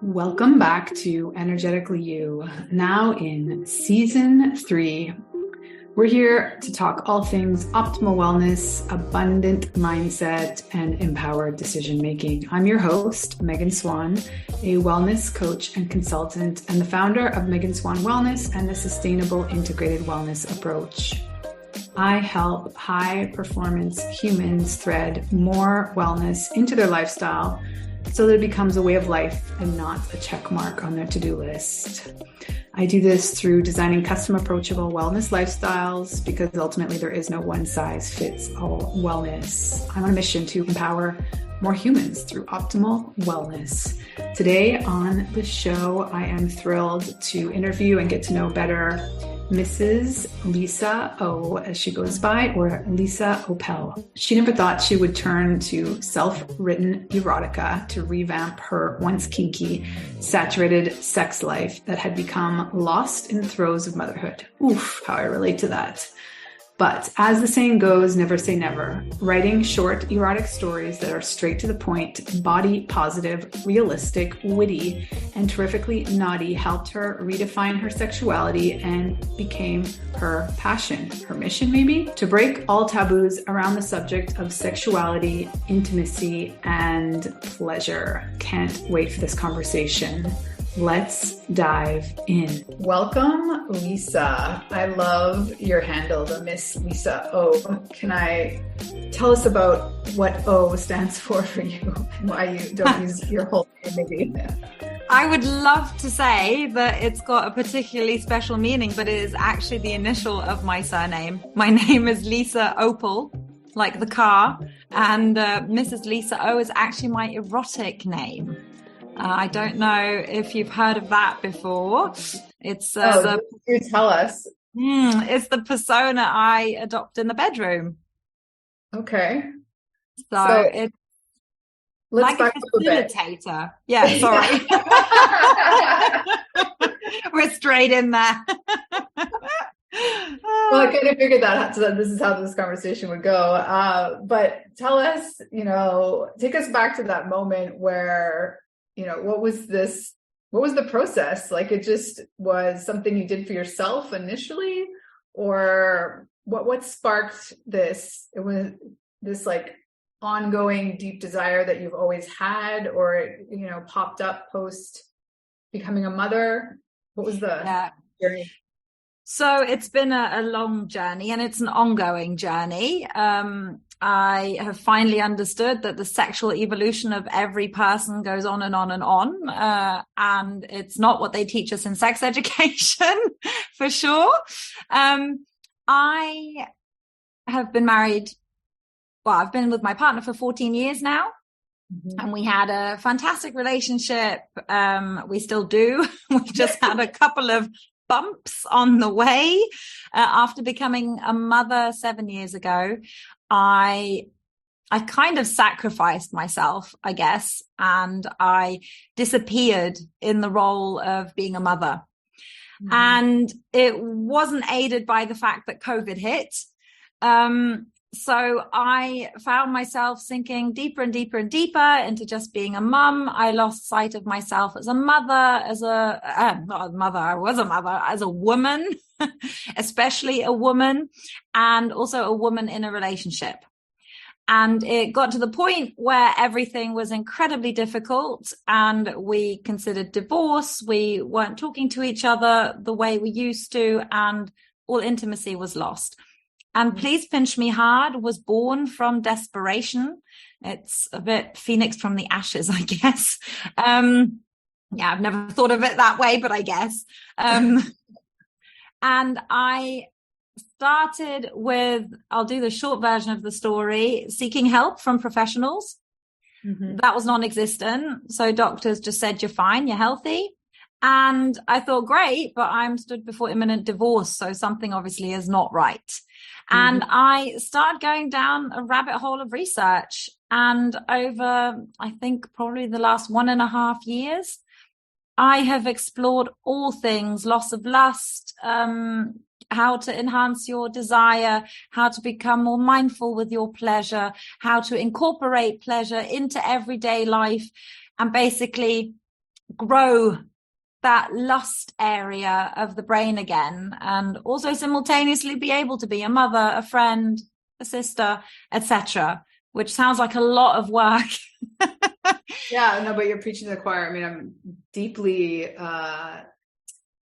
Welcome back to Energetically You, now in season 3. We're here to talk all things optimal wellness, abundant mindset, and empowered decision making. I'm your host, Megan Swan, a wellness coach and consultant, and the founder of Megan Swan Wellness and the Sustainable Integrated Wellness Approach. I help high performance humans thread more wellness into their lifestyle so that it becomes a way of life and not a check mark on their to-do list. I do this through designing custom approachable wellness lifestyles because ultimately there is no one size fits all wellness. I'm on a mission to empower more humans through optimal wellness. Today on the show, I am thrilled to interview and get to know better Mrs. Lisa O, as she goes by, or Lisa Opel. She never thought she would turn to self-written erotica to revamp her once kinky, saturated sex life that had become lost in the throes of motherhood. Oof, how I relate to that. But as the saying goes, never say never. Writing short erotic stories that are straight to the point, body positive, realistic, witty, and terrifically naughty helped her redefine her sexuality and became her passion, her mission maybe, to break all taboos around the subject of sexuality, intimacy, and pleasure. Can't wait for this conversation. Let's dive in. Welcome, Lisa. I love your handle, the Miss Lisa O. Can I tell us about what O stands for you and why you don't use your whole name maybe? I would love to say that it's got a particularly special meaning, but it is actually the initial of my surname. My name is Lisa Opel, like the car, and Mrs. Lisa O is actually my erotic name. I don't know if you've heard of that before. It's you tell us. It's the persona I adopt in the bedroom. Okay. So it's like a facilitator. Yeah, sorry. We're straight in there. Well, I kind of figured that this is how this conversation would go. But tell us, take us back to that moment where, what was the process? Like, it just was something you did for yourself initially, or what sparked this? It was this like ongoing deep desire that you've always had, or it, popped up post becoming a mother? What was the journey? So it's been a long journey, and it's an ongoing journey. I have finally understood that the sexual evolution of every person goes on and on and on. And it's not what they teach us in sex education, for sure. I have been married. Well, I've been with my partner for 14 years now. Mm-hmm. And we had a fantastic relationship. We still do. We just had a couple of bumps on the way. After becoming a mother 7 years ago, I kind of sacrificed myself, I guess, and I disappeared in the role of being a mother. Mm-hmm. And it wasn't aided by the fact that COVID hit. So I found myself sinking deeper and deeper and deeper into just being a mum. I lost sight of myself as a mother, as a woman, especially a woman, and also a woman in a relationship. And it got to the point where everything was incredibly difficult, and we considered divorce. We weren't talking to each other the way we used to, and all intimacy was lost. And Please Pinch Me Hard was born from desperation. It's a bit phoenix from the ashes, I guess. I've never thought of it that way, but I guess. And I started with, I'll do the short version of the story, seeking help from professionals. Mm-hmm. That was non-existent. So doctors just said, you're fine, you're healthy. And I thought, great, but I'm stood before imminent divorce. So something obviously is not right. And mm-hmm. I started going down a rabbit hole of research. And over, I think, probably the last 1.5 years, I have explored all things: loss of lust, how to enhance your desire, how to become more mindful with your pleasure, how to incorporate pleasure into everyday life, and basically grow that lust area of the brain again, and also simultaneously be able to be a mother, a friend, a sister, etc., which sounds like a lot of work. Yeah, no, but you're preaching to the choir. I mean, I'm deeply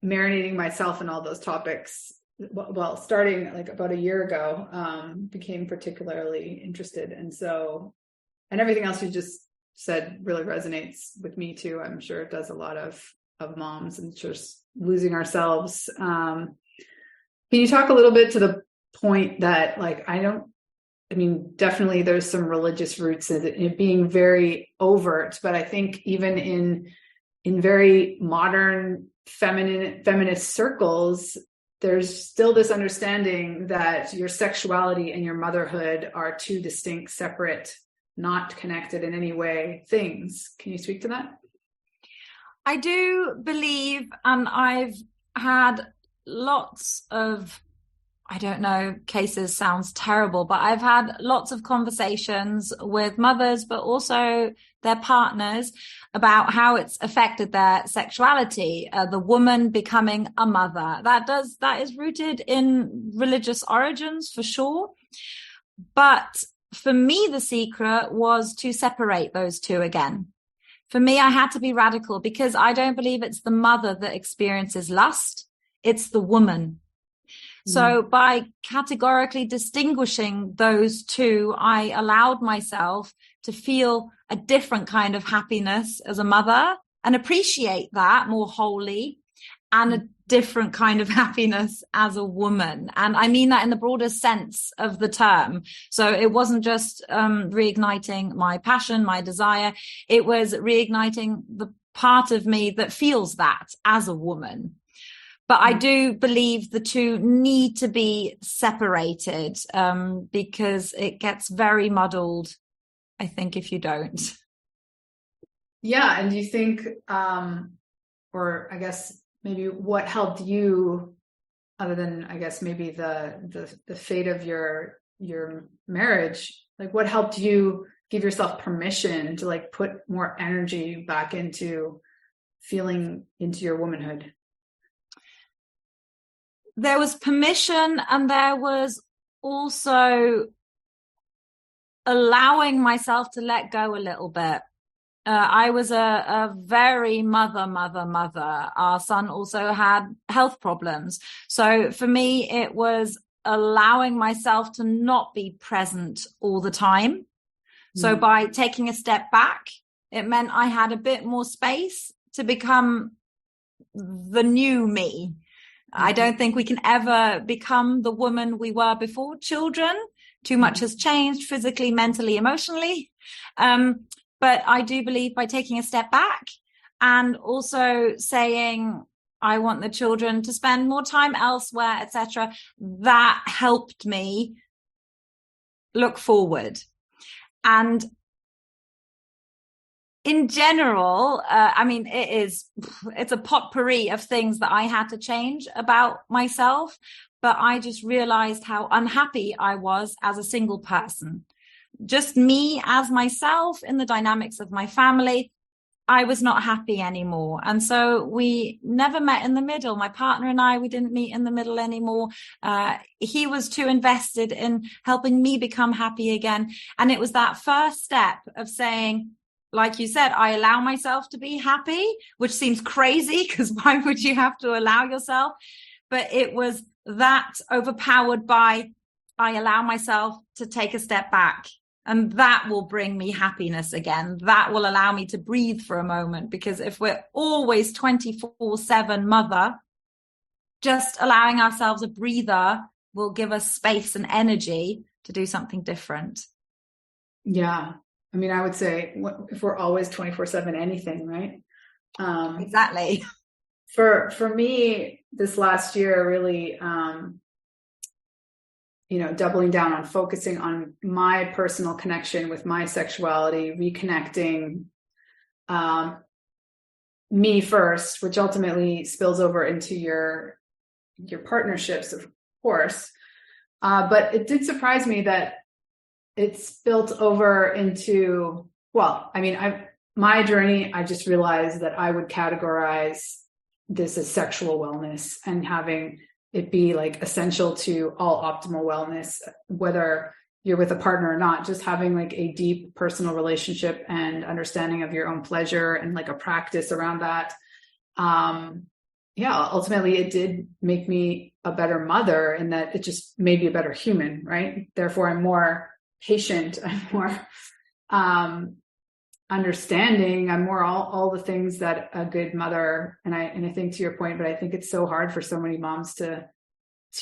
marinating myself in all those topics. Well, starting like about a year ago, became particularly interested. And everything else you just said really resonates with me too. I'm sure it does a lot of moms, and just losing ourselves. Can you talk a little bit to the point that, like, definitely there's some religious roots in it being very overt, but I think even in very modern feminist circles, there's still this understanding that your sexuality and your motherhood are two distinct, separate, not connected in any way things. Can you speak to that? I do believe, and I've had lots of, I don't know, cases sounds terrible, but I've had lots of conversations with mothers, but also their partners, about how it's affected their sexuality, the woman becoming a mother. That is rooted in religious origins for sure. But for me, the secret was to separate those two again. For me, I had to be radical, because I don't believe it's the mother that experiences lust. It's the woman. So by categorically distinguishing those two, I allowed myself to feel a different kind of happiness as a mother and appreciate that more wholly, and a different kind of happiness as a woman. And I mean that in the broadest sense of the term. So it wasn't just reigniting my passion, my desire. It was reigniting the part of me that feels that as a woman. But I do believe the two need to be separated, because it gets very muddled, I think, if you don't. Yeah. And do you think, or I guess maybe what helped you, other than, I guess, maybe the fate of your marriage, like what helped you give yourself permission to like put more energy back into feeling into your womanhood? There was permission, and there was also allowing myself to let go a little bit. I was a very mother. Our son also had health problems. So for me, it was allowing myself to not be present all the time. So by taking a step back, it meant I had a bit more space to become the new me. I don't think we can ever become the woman we were before children. Too much has changed physically, mentally, emotionally. But I do believe by taking a step back and also saying, I want the children to spend more time elsewhere, etc., that helped me look forward. And in general, it's a potpourri of things that I had to change about myself, but I just realized how unhappy I was as a single person. Just me as myself in the dynamics of my family, I was not happy anymore. And so we never met in the middle. My partner and I, we didn't meet in the middle anymore. He was too invested in helping me become happy again. And it was that first step of saying, like you said, I allow myself to be happy, which seems crazy because why would you have to allow yourself? But it was that overpowered by, I allow myself to take a step back, and that will bring me happiness again. That will allow me to breathe for a moment, because if we're always 24/7 mother, just allowing ourselves a breather will give us space and energy to do something different. Yeah. I mean, I would say if we're always 24/7 anything, right? Exactly. For me, this last year, really, doubling down on focusing on my personal connection with my sexuality, reconnecting me first, which ultimately spills over into your partnerships, of course. But it did surprise me that it spilled over into, my journey, I just realized that I would categorize this as sexual wellness, and having it be like essential to all optimal wellness, whether you're with a partner or not, just having like a deep personal relationship and understanding of your own pleasure and like a practice around that. Ultimately it did make me a better mother, in that it just made me a better human, right? Therefore, I'm more patient, I'm more understanding, I'm more all the things that a good mother, and I think to your point, but I think it's so hard for so many moms to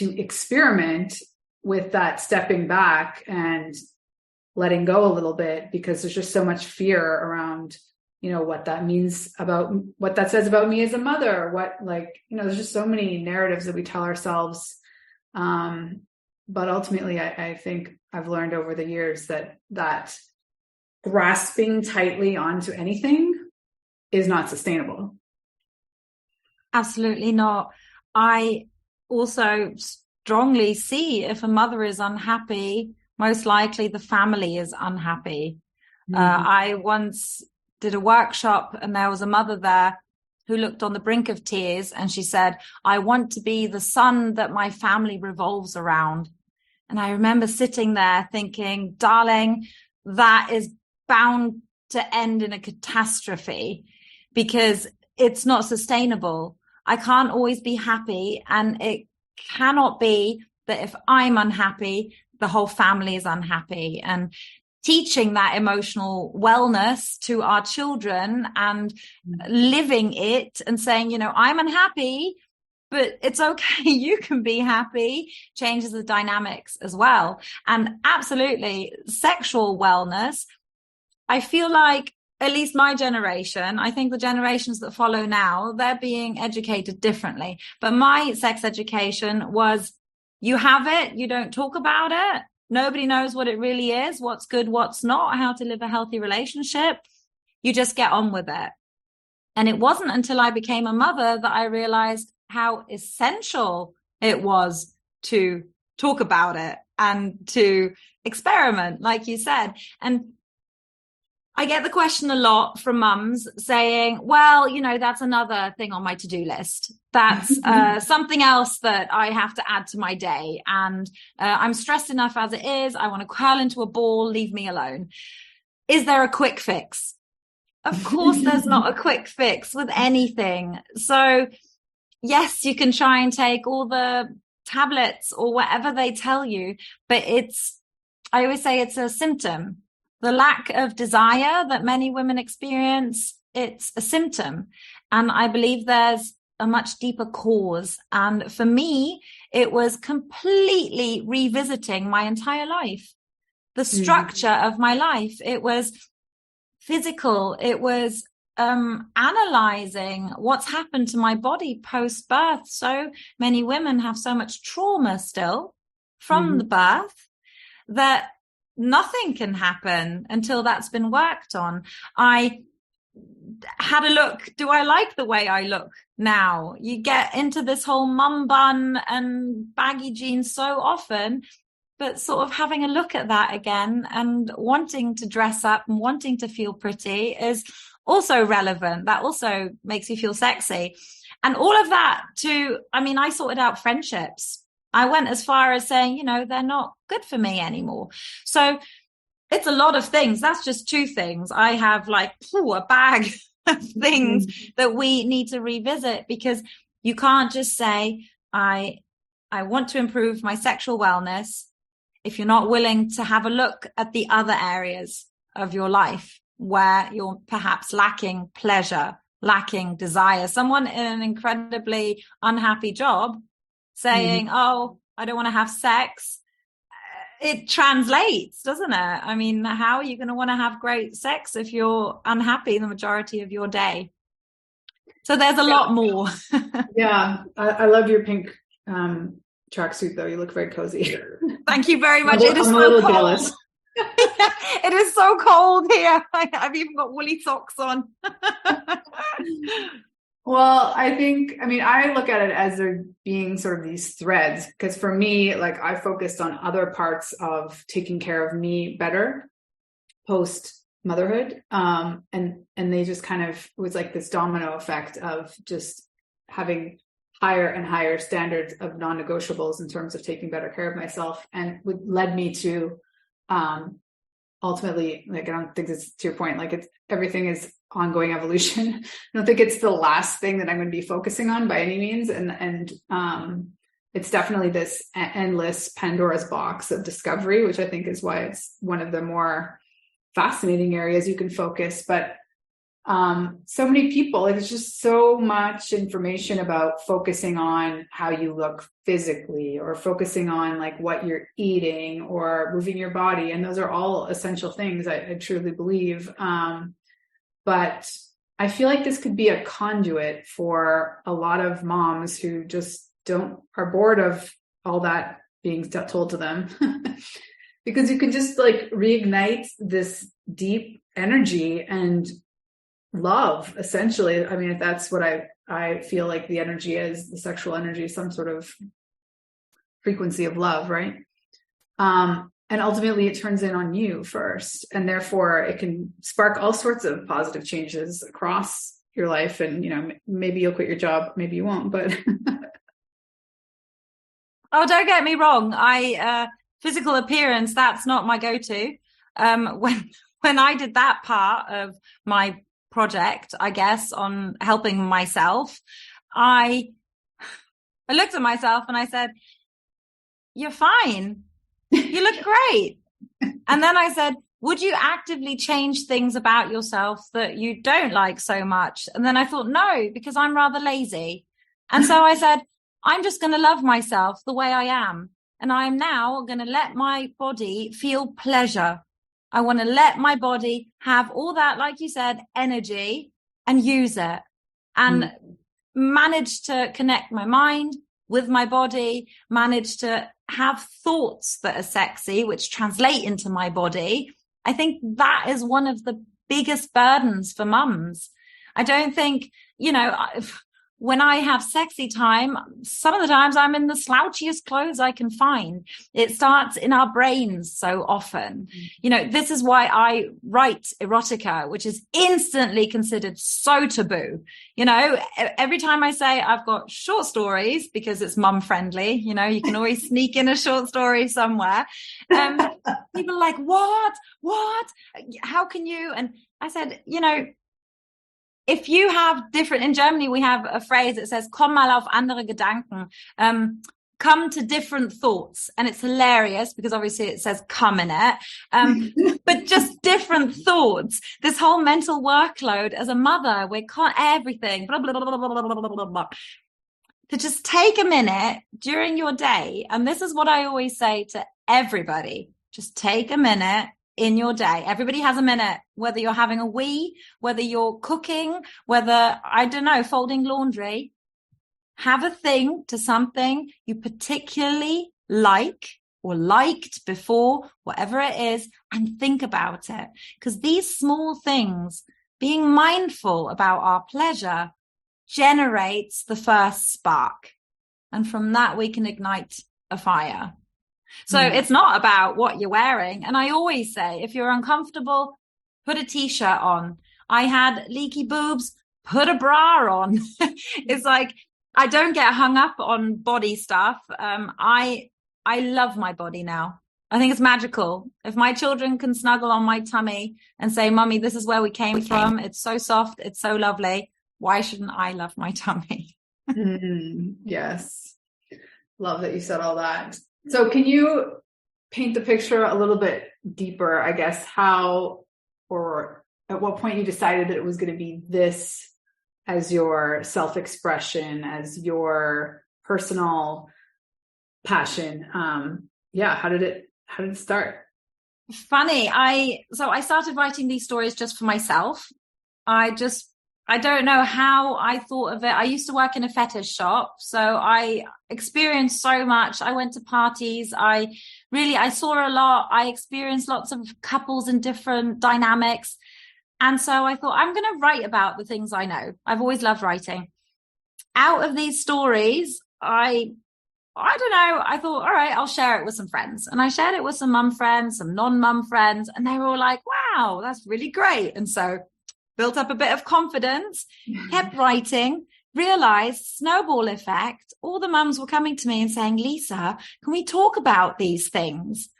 experiment with that stepping back and letting go a little bit, because there's just so much fear around, what that means, about what that says about me as a mother, there's just so many narratives that we tell ourselves. But ultimately, I think I've learned over the years that grasping tightly onto anything is not sustainable. Absolutely not. I also strongly see, if a mother is unhappy, most likely the family is unhappy. I once did a workshop and there was a mother there who looked on the brink of tears, and she said, I want to be the sun that my family revolves around. And I remember sitting there thinking, darling, that is bound to end in a catastrophe, because it's not sustainable. I can't always be happy, and it cannot be that if I'm unhappy, the whole family is unhappy. And teaching that emotional wellness to our children and living it and saying, I'm unhappy, but it's okay, you can be happy, changes the dynamics as well. And absolutely, sexual wellness, I feel like, at least my generation, I think the generations that follow now, they're being educated differently. But my sex education was, you have it, you don't talk about it. Nobody knows what it really is, what's good, what's not, how to live a healthy relationship. You just get on with it. And it wasn't until I became a mother that I realized how essential it was to talk about it and to experiment, like you said. And I get the question a lot from mums saying, well, that's another thing on my to-do list. That's something else that I have to add to my day. And I'm stressed enough as it is. I want to curl into a ball, leave me alone. Is there a quick fix? Of course, there's not a quick fix with anything. So yes, you can try and take all the tablets or whatever they tell you, but I always say it's a symptom. The lack of desire that many women experience, it's a symptom. And I believe there's a much deeper cause. And for me, it was completely revisiting my entire life, the structure of my life. It was physical. It was analyzing what's happened to my body post-birth. So many women have so much trauma still from the birth that nothing can happen until that's been worked on. I had a look. Do I like the way I look now? You get into this whole mum bun and baggy jeans so often, but sort of having a look at that again and wanting to dress up and wanting to feel pretty is also relevant. That also makes you feel sexy. And all of that I sorted out friendships. I went as far as saying, they're not good for me anymore. So it's a lot of things. That's just two things. I have a bag of things that we need to revisit, because you can't just say, I want to improve my sexual wellness if you're not willing to have a look at the other areas of your life where you're perhaps lacking pleasure, lacking desire. Someone in an incredibly unhappy job saying, oh, I don't want to have sex, it translates, doesn't it? I mean, how are you going to want to have great sex if you're unhappy the majority of your day? So there's a lot more. Yeah, I love your pink tracksuit, though. You look very cozy. Thank you very much. I'm a little jealous. It is so cold here. I've even got woolly socks on. Well, I look at it as there being sort of these threads, because for me, I focused on other parts of taking care of me better post motherhood. And they just kind of, it was like this domino effect of just having higher and higher standards of non-negotiables in terms of taking better care of myself, and led me to ultimately, like, I don't think it's to your point, like it's, everything is ongoing evolution. I don't think it's the last thing that I'm going to be focusing on by any means. And it's definitely this endless Pandora's box of discovery, which I think is why it's one of the more fascinating areas you can focus. But so many people, like, it's just so much information about focusing on how you look physically, or focusing on like what you're eating or moving your body. And those are all essential things, I truly believe. But I feel like this could be a conduit for a lot of moms who just are bored of all that being told to them. Because you can just like reignite this deep energy and love, essentially. I mean, if that's what I feel like the energy is, the sexual energy, some sort of frequency of love, right? And ultimately it turns in on you first, and therefore it can spark all sorts of positive changes across your life. And, you know, maybe you'll quit your job, maybe you won't, but oh, don't get me wrong. Physical appearance, that's not my go-to. When I did that part of my project, I guess, on helping myself, I looked at myself and I said, "You're fine. You look great." And then I said, "Would you actively change things about yourself that you don't like so much?" And then I thought, no, because I'm rather lazy. And so I said, I'm just going to love myself the way I am. And I'm now going to let my body feel pleasure. I want to let my body have all that, like you said, energy, and use it, and manage to connect my mind with my body, manage to have thoughts that are sexy, which translate into my body. I think that is one of the biggest burdens for mums. I don't think, you know, when I have sexy time, some of the times I'm in the slouchiest clothes I can find. It starts in our brains so often. You know, this is why I write erotica, which is instantly considered so taboo. You know, every time I say I've got short stories, because it's mum friendly, you know, you can always sneak in a short story somewhere. People are like, what? How can you? And I said, you know, if you have different, in Germany, we have a phrase that says, komm mal auf andere Gedanken, come to different thoughts. And it's hilarious because obviously it says come in it, but just different thoughts. This whole mental workload as a mother, we can't everything, blah, blah, blah, blah, blah, blah, blah, blah, blah. To just take a minute during your day. And this is what I always say to everybody, just take a minute in your day. Everybody has a minute, whether you're having a wee, whether you're cooking, whether, I don't know, folding laundry. Have a thing to something you particularly like or liked before, whatever it is, and think about it. Because these small things, being mindful about our pleasure, generates the first spark. And from that, we can ignite a fire. So it's not about what you're wearing. And I always say, if you're uncomfortable, put a t-shirt on. I had leaky boobs, put a bra on. It's like, I don't get hung up on body stuff. I love my body now. I think it's magical. If my children can snuggle on my tummy and say, "Mummy, this is where we came from. It's so soft. It's so lovely." Why shouldn't I love my tummy? Yes. Love that you said all that. So can you paint the picture a little bit deeper, I guess, how or at what point you decided that it was going to be this as your self-expression, as your personal passion? How did it start? Funny. I started writing these stories just for myself. I don't know how I thought of it. I used to work in a fetish shop, so I experienced so much. I went to parties. I saw a lot. I experienced lots of couples and different dynamics. And so I thought, I'm going to write about the things I know. I've always loved writing. Out of these stories, I I don't know. I thought, all right, I'll share it with some friends. And I shared it with some mum friends, some non-mum friends, and they were all like, wow, that's really great. And so built up a bit of confidence, kept writing, realized snowball effect. All the mums were coming to me and saying, Lisa, can we talk about these things?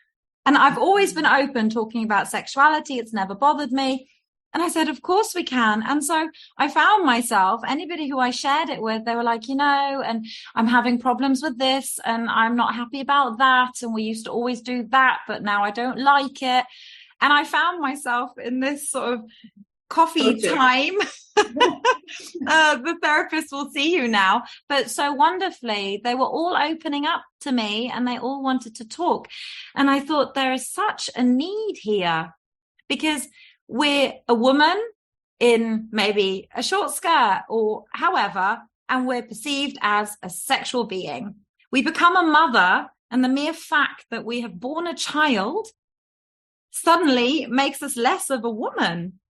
And I've always been open talking about sexuality. It's never bothered me. And I said, of course we can. And so I found myself, anybody who I shared it with, they were like, and I'm having problems with this and I'm not happy about that. And we used to always do that, but now I don't like it. And I found myself in this sort of coffee time. The therapist will see you now. But so wonderfully, they were all opening up to me and they all wanted to talk. And I thought there is such a need here because we're a woman in maybe a short skirt or however, and we're perceived as a sexual being. We become a mother, and the mere fact that we have born a child suddenly makes us less of a woman.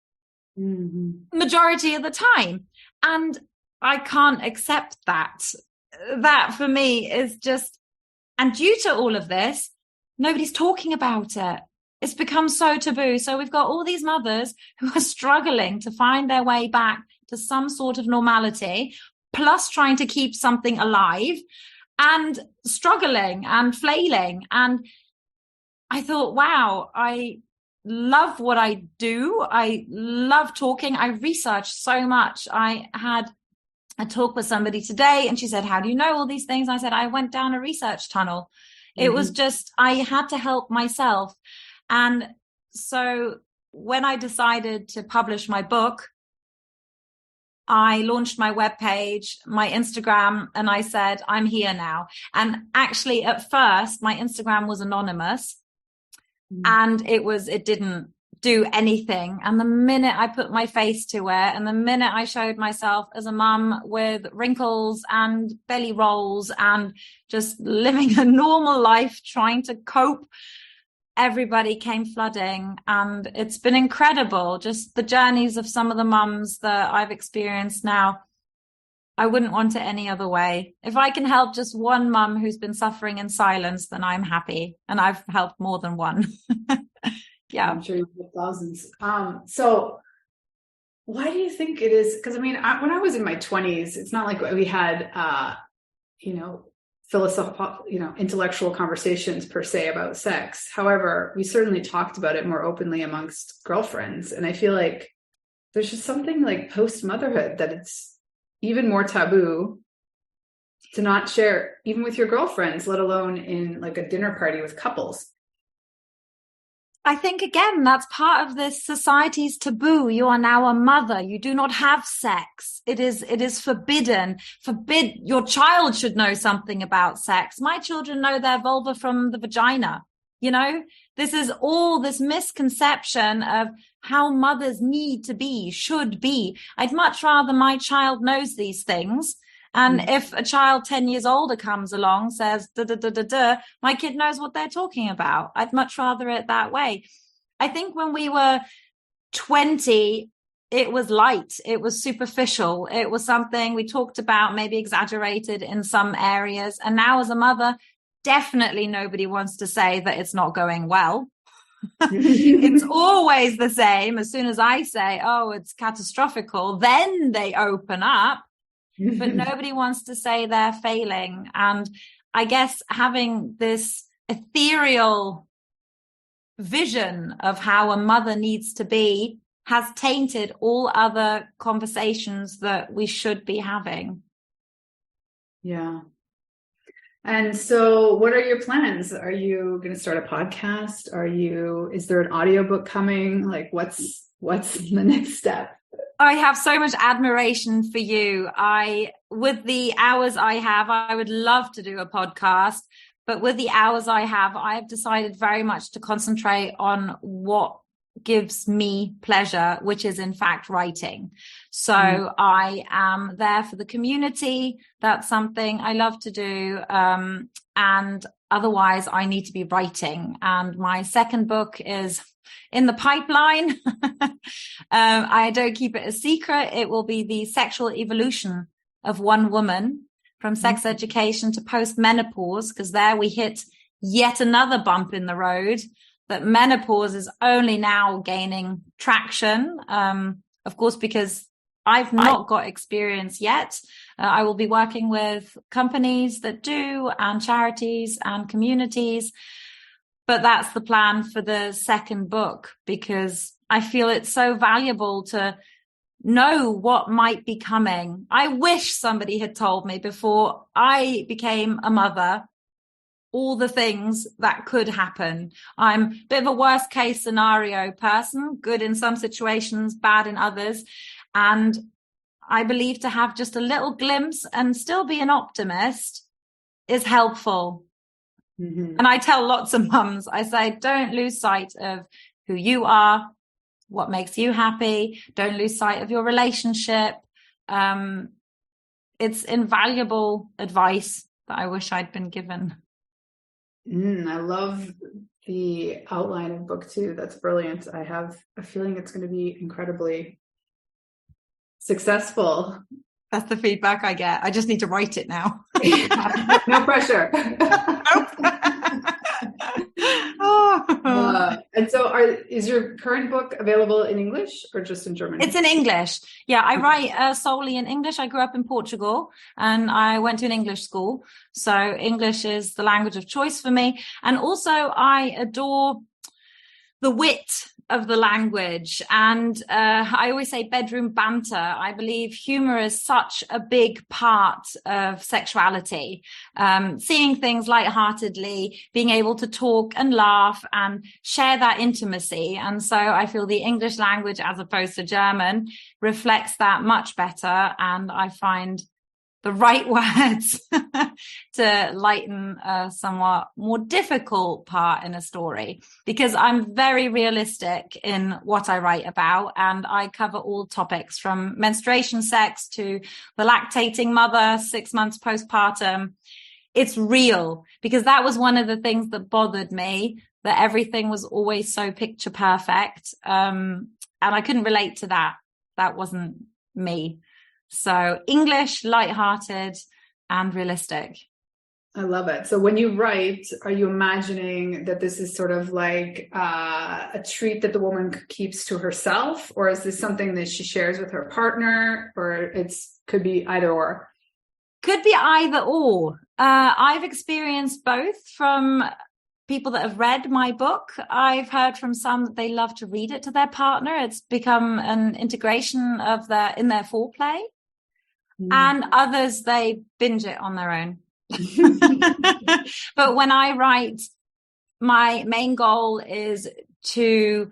Mm-hmm. Majority of the time. And I can't accept that. That for me is just, and due to all of this, nobody's talking about it. It's become so taboo. So we've got all these mothers who are struggling to find their way back to some sort of normality, plus trying to keep something alive and struggling and flailing. And I thought, wow, I love what I do. I love talking. I research so much. I had a talk with somebody today and she said, how do you know all these things? I said, I went down a research tunnel. Mm-hmm. It was just, I had to help myself. And so when I decided to publish my book, I launched my webpage, my Instagram, and I said, I'm here now. And actually at first my Instagram was anonymous. And it didn't do anything. And the minute I put my face to it and the minute I showed myself as a mum with wrinkles and belly rolls and just living a normal life, trying to cope, everybody came flooding. And it's been incredible. Just the journeys of some of the mums that I've experienced now. I wouldn't want it any other way. If I can help just one mum who's been suffering in silence, then I'm happy. And I've helped more than one. Yeah. I'm sure you've helped thousands. So why do you think it is? Because I mean, when I was in my 20s, it's not like we had, philosophical, intellectual conversations per se about sex. However, we certainly talked about it more openly amongst girlfriends. And I feel like there's just something like post-motherhood that it's even more taboo to not share even with your girlfriends, let alone in like a dinner party with couples. I think, again, that's part of this society's taboo. You are now a mother. You do not have sex. It is forbidden. Your child should know something about sex. My children know their vulva from the vagina. This is all this misconception of how mothers need to be, should be. I'd much rather my child knows these things. And if a child 10 years older comes along, says, my kid knows what they're talking about. I'd much rather it that way. I think when we were 20, it was light. It was superficial. It was something we talked about, maybe exaggerated in some areas. And now as a mother, definitely nobody wants to say that it's not going well. It's always the same. As soon as I say, oh, it's catastrophical, then they open up. But nobody wants to say they're failing. And I guess having this ethereal vision of how a mother needs to be has tainted all other conversations that we should be having. Yeah. And so what are your plans? Are you going to start a podcast? Is there an audiobook coming? Like what's the next step? I have so much admiration for you. With the hours I have, I would love to do a podcast, but with the hours I have decided very much to concentrate on what gives me pleasure, which is in fact writing. So I am there for the community. That's something I love to do. And otherwise I need to be writing. And my second book is in the pipeline. I don't keep it a secret. It will be the sexual evolution of one woman. from sex education to post-menopause, because there we hit yet another bump in the road, that menopause is only now gaining traction. Of course, because I've not got experience yet. I will be working with companies that do, and charities and communities. But that's the plan for the second book, because I feel it's so valuable to know what might be coming. I wish somebody had told me before I became a mother all the things that could happen. I'm a bit of a worst case scenario person, good in some situations, bad in others. And I believe to have just a little glimpse and still be an optimist is helpful. Mm-hmm. And I tell lots of mums, I say, don't lose sight of who you are, what makes you happy. Don't lose sight of your relationship. It's invaluable advice that I wish I'd been given. I love the outline of book 2. That's brilliant. I have a feeling it's going to be incredibly successful. That's the feedback I get. I just need to write it now. No pressure. And so is your current book available in English or just in German? It's in English. Yeah, I write solely in English. I grew up in Portugal and I went to an English school. So English is the language of choice for me. And also I adore the wit of the language. And I always say bedroom banter. I believe humor is such a big part of sexuality. Seeing things lightheartedly, being able to talk and laugh and share that intimacy. And so I feel the English language, as opposed to German, reflects that much better. And I find the right words to lighten a somewhat more difficult part in a story, because I'm very realistic in what I write about, and I cover all topics from menstruation, sex to the lactating mother, 6 months postpartum. It's real, because that was one of the things that bothered me, that everything was always so picture perfect. And I couldn't relate to that. That wasn't me. So English, lighthearted, and realistic. I love it. So when you write, are you imagining that this is sort of like a treat that the woman keeps to herself, or is this something that she shares with her partner, or could be either or? Could be either or. I've experienced both from people that have read my book. I've heard from some that they love to read it to their partner. It's become an integration of in their foreplay. And others, they binge it on their own. But when I write, my main goal is to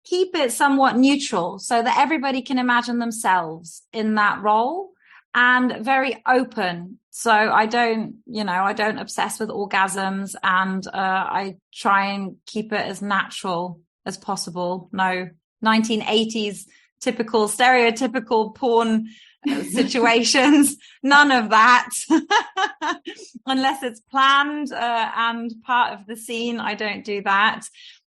keep it somewhat neutral so that everybody can imagine themselves in that role, and very open. So I don't obsess with orgasms, and I try and keep it as natural as possible. No 1980s typical stereotypical porn situations, none of that. Unless it's planned and part of the scene, I don't do that.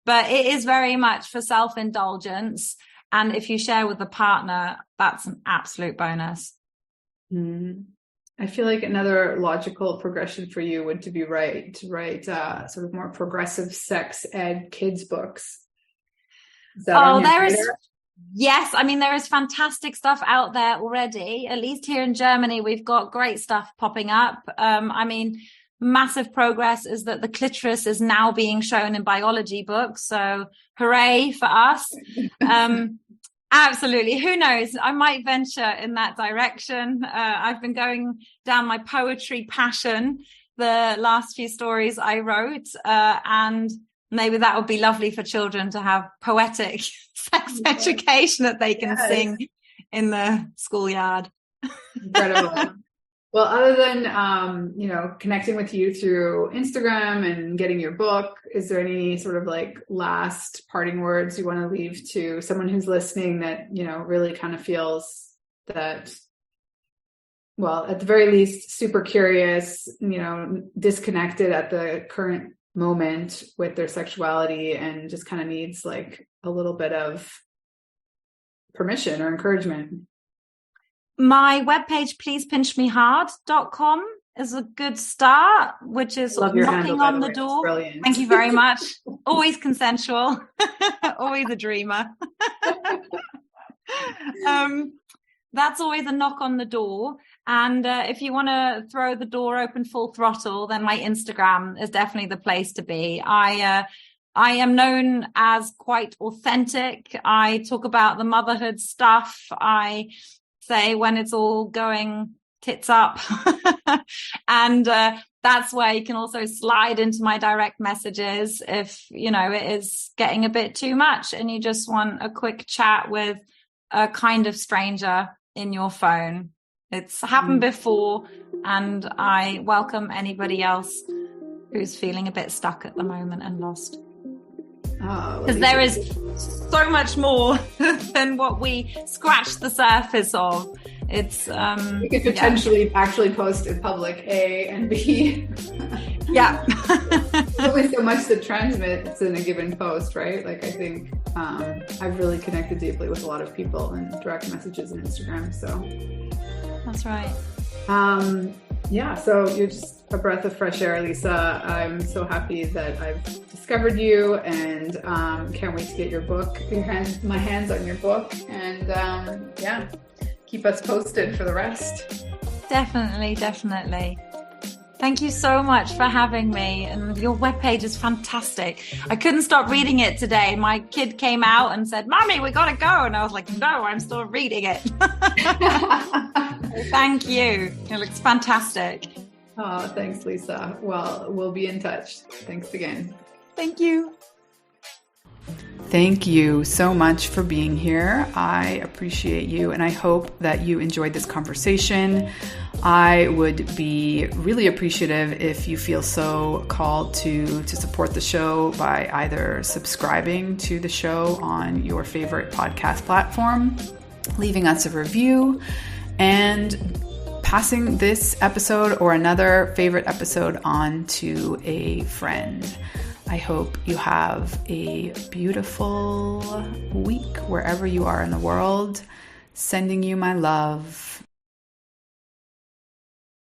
But it is very much for self-indulgence, and if you share with the partner, that's an absolute bonus. I feel like another logical progression for you would to write sort of more progressive sex ed kids books. Yes, I mean, there is fantastic stuff out there already. At least here in Germany, we've got great stuff popping up. I mean, massive progress is that the clitoris is now being shown in biology books. So hooray for us. Absolutely. Who knows? I might venture in that direction. I've been going down my poetry passion the last few stories I wrote, and maybe that would be lovely for children to have poetic sex education that they can sing in the schoolyard. Incredible. Well, other than, connecting with you through Instagram and getting your book, is there any sort of like last parting words you want to leave to someone who's listening that, really kind of feels that, well, at the very least, super curious, disconnected at the current moment with their sexuality and just kind of needs like a little bit of permission or encouragement? My webpage, pleasepinchmehard.com, is a good start, which is knocking on the door. Brilliant. Thank you very much. Always consensual. Always a dreamer. That's always a knock on the door. And if you want to throw the door open full throttle, then my Instagram is definitely the place to be. I am known as quite authentic. I talk about the motherhood stuff. I say when it's all going tits up. And that's where you can also slide into my direct messages if, it is getting a bit too much and you just want a quick chat with a kind of stranger in your phone. It's happened before, and I welcome anybody else who's feeling a bit stuck at the moment and lost. Because there is so much more than what we scratch the surface of. It's you could potentially actually post in public A and B. Yeah. There's only so much to transmit in a given post, right? Like I think I've really connected deeply with a lot of people in direct messages and Instagram. So that's right. So you're just a breath of fresh air, Lisa. I'm so happy that I've discovered you, and can't wait to get your book, my hands on your book, and keep us posted for the rest. Definitely. Thank you so much for having me. And your webpage is fantastic. I couldn't stop reading it today. My kid came out and said, "Mommy, we got to go." And I was like, "No, I'm still reading it." Thank you. It looks fantastic. Oh, thanks, Lisa. Well, we'll be in touch. Thanks again. Thank you. Thank you so much for being here. I appreciate you, and I hope that you enjoyed this conversation. I would be really appreciative if you feel so called to support the show by either subscribing to the show on your favorite podcast platform, leaving us a review, and passing this episode or another favorite episode on to a friend. I hope you have a beautiful week wherever you are in the world. Sending you my love.